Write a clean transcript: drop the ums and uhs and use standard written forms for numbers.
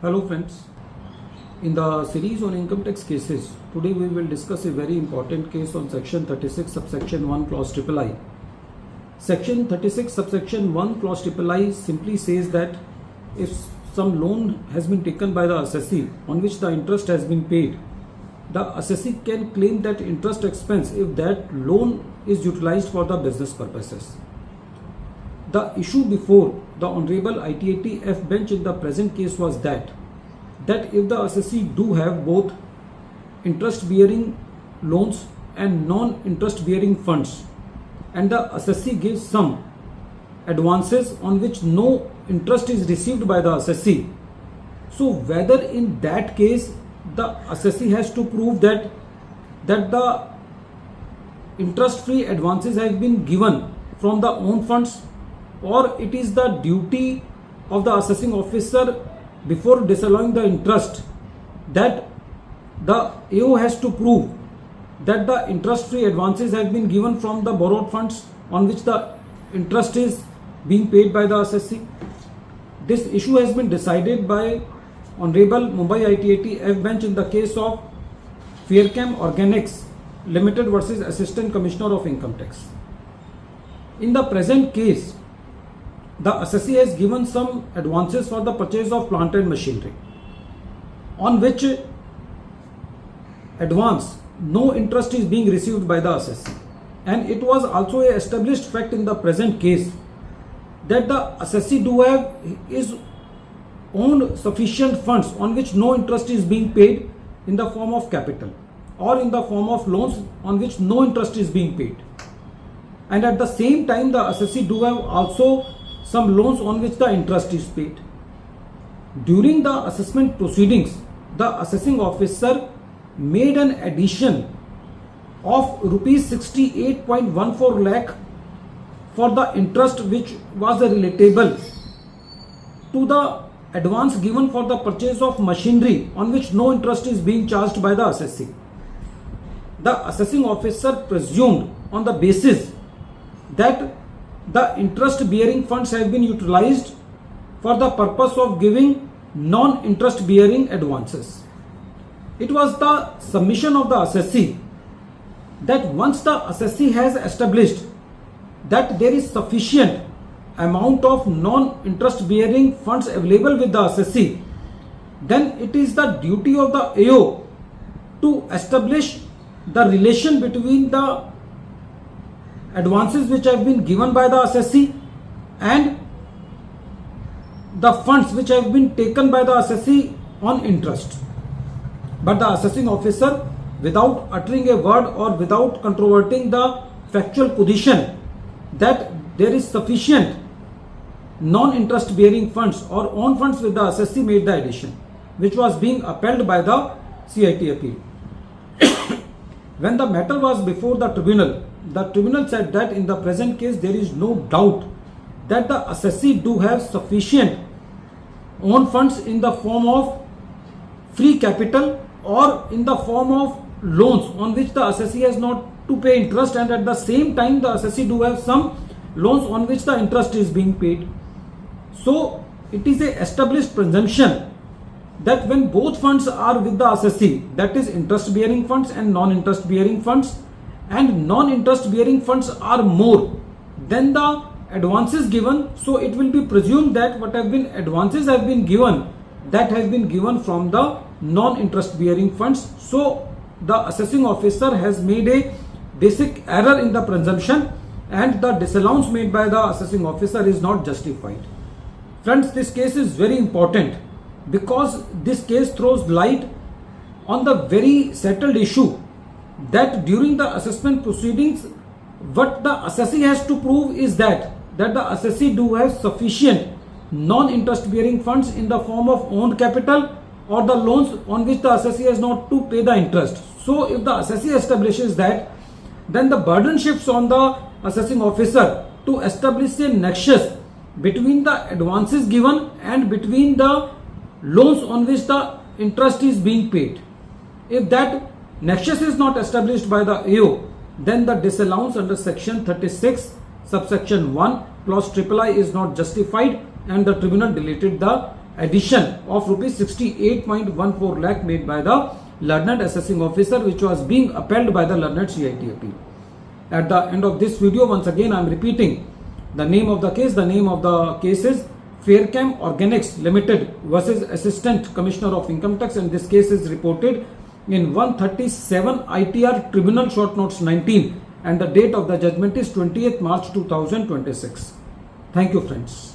Hello friends, in the series on income tax cases, today we will discuss a very important case on section 36 subsection 1 clause III. Section 36 subsection 1 clause III simply says that if some loan has been taken by the assessee on which the interest has been paid, the assessee can claim that interest expense if that loan is utilized for the business purposes. The issue before the Honorable ITAT F bench in the present case was that if the assessee do have both interest bearing loans and non-interest bearing funds, and the assessee gives some advances on which no interest is received by the assessee, so whether in that case the assessee has to prove that the interest free advances have been given from the own funds, or it is the duty of the assessing officer before disallowing the interest that the AO has to prove that the interest free advances have been given from the borrowed funds on which the interest is being paid by the assessee. This issue has been decided by Honorable Mumbai ITAT F bench in the case of Fairchem Organics Limited versus Assistant Commissioner of Income Tax. In the present case, the assessee has given some advances for the purchase of plant and machinery, on which advance no interest is being received by the assessee. And it was also a established fact in the present case that the assessee do have his own sufficient funds on which no interest is being paid in the form of capital or in the form of loans on which no interest is being paid. And at the same time, the assessee do have also some loans on which the interest is paid. During the assessment proceedings, the assessing officer made an addition of rupees 68.14 lakh for the interest which was relatable to the advance given for the purchase of machinery on which no interest is being charged by the assessee. The assessing officer presumed on the basis that the interest bearing funds have been utilized for the purpose of giving non-interest bearing advances. It was the submission of the assessee that once the assessee has established that there is sufficient amount of non-interest bearing funds available with the assessee, then it is the duty of the AO to establish the relation between the advances which have been given by the assessee and the funds which have been taken by the assessee on interest. But the assessing officer, without uttering a word or without controverting the factual position that there is sufficient non-interest bearing funds or own funds with the assessee, made the addition, which was being upheld by the CIT appeal. When the matter was before the tribunal said that in the present case there is no doubt that the assessee do have sufficient own funds in the form of free capital or in the form of loans on which the assessee has not to pay interest, and at the same time the assessee do have some loans on which the interest is being paid. So it is a established presumption that when both funds are with the assessee, that is interest bearing funds and non-interest bearing funds, and non-interest bearing funds are more than the advances given, so it will be presumed that what have been advances have been given, that has been given from the non-interest bearing funds. So the assessing officer has made a basic error in the presumption, and the disallowance made by the assessing officer is not justified. Friends, this case is very important because this case throws light on the very settled issue that during the assessment proceedings, what the assessee has to prove is that the assessee do have sufficient non-interest bearing funds in the form of owned capital or the loans on which the assessee has not to pay the interest. So if the assessee establishes that, then the burden shifts on the assessing officer to establish a nexus between the advances given and between the loans on which the interest is being paid. If that nexus is not established by the AO, then the disallowance under section 36 subsection 1 clause III is not justified and the tribunal deleted the addition of rupees 68.14 lakh made by the learned assessing officer, which was being upheld by the learned CIT appeal. At the end of this video, once again I am repeating the name of the case. The name of the case is Faircam Organics Limited versus Assistant Commissioner of Income Tax, and this case is reported in 137 ITR Tribunal Short Notes 19, and the date of the judgment is 20th March 2026. Thank you, friends.